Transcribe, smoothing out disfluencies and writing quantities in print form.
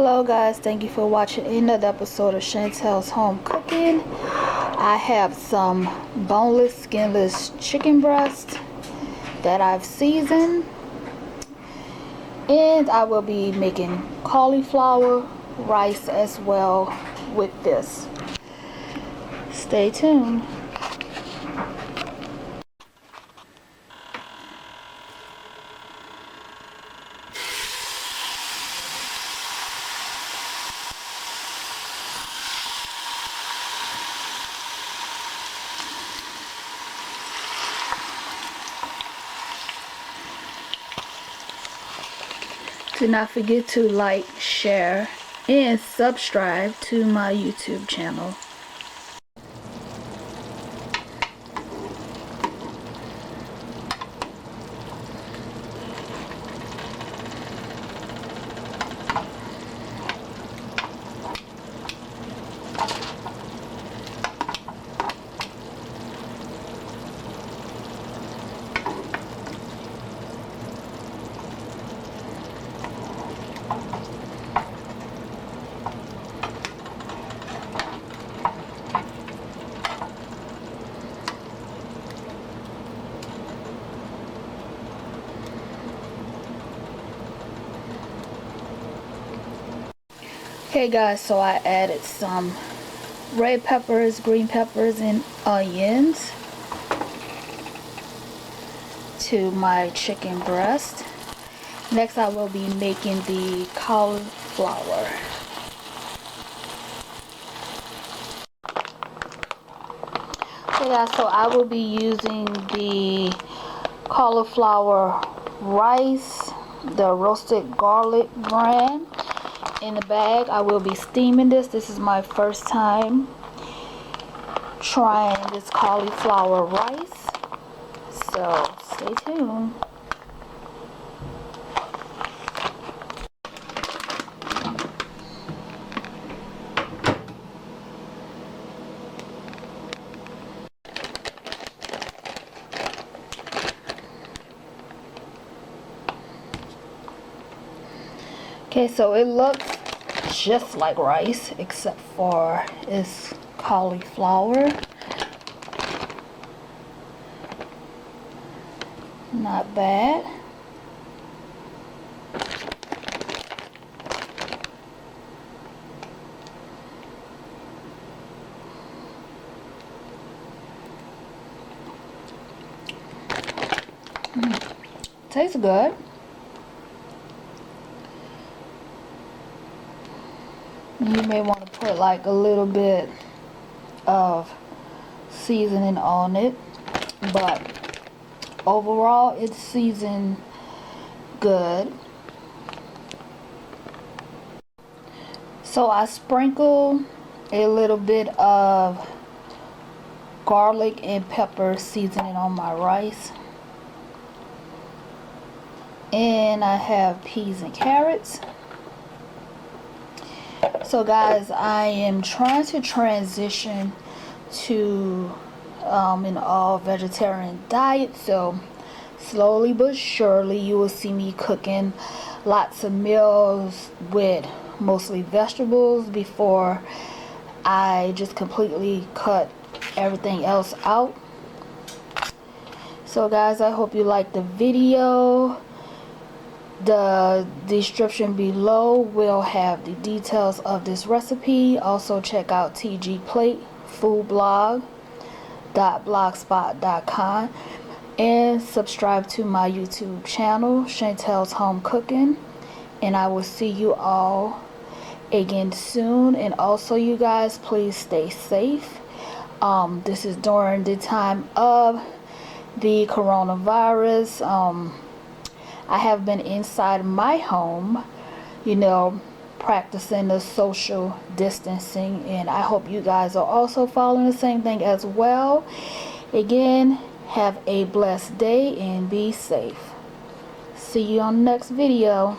Hello guys, thank you for watching another episode of Chantel's Home Cooking. I have some boneless, skinless chicken breast that I've seasoned, and I will be making cauliflower rice as well with this. Stay tuned. Do not forget to like, share, and subscribe to my YouTube channel. Okay guys, so I added some red peppers, green peppers, and onions to my chicken breast. Next I will be making the cauliflower. Okay guys, so I will be using the cauliflower rice, the roasted garlic brand. In the bag, I will be steaming this. This is my first time trying this cauliflower rice, so stay tuned. Okay, so it looks just like rice except for it's cauliflower. Not bad. Tastes good. You may want to put like a little bit of seasoning on it, but overall it's seasoned good. So I sprinkle a little bit of garlic and pepper seasoning on my rice, and I have peas and carrots. So guys, I am trying to transition to an all vegetarian diet, so slowly but surely you will see me cooking lots of meals with mostly vegetables before I just completely cut everything else out. So guys, I hope you liked the video. The description below will have the details of this recipe. Also check out tgplatefoodblog.blogspot.com and subscribe to my YouTube channel, Chantel's Home Cooking. And I will see you all again soon. And also you guys, please stay safe. This is during the time of the coronavirus. I have been inside my home, practicing the social distancing, and I hope you guys are also following the same thing as well. Again, have a blessed day and be safe. See you on the next video.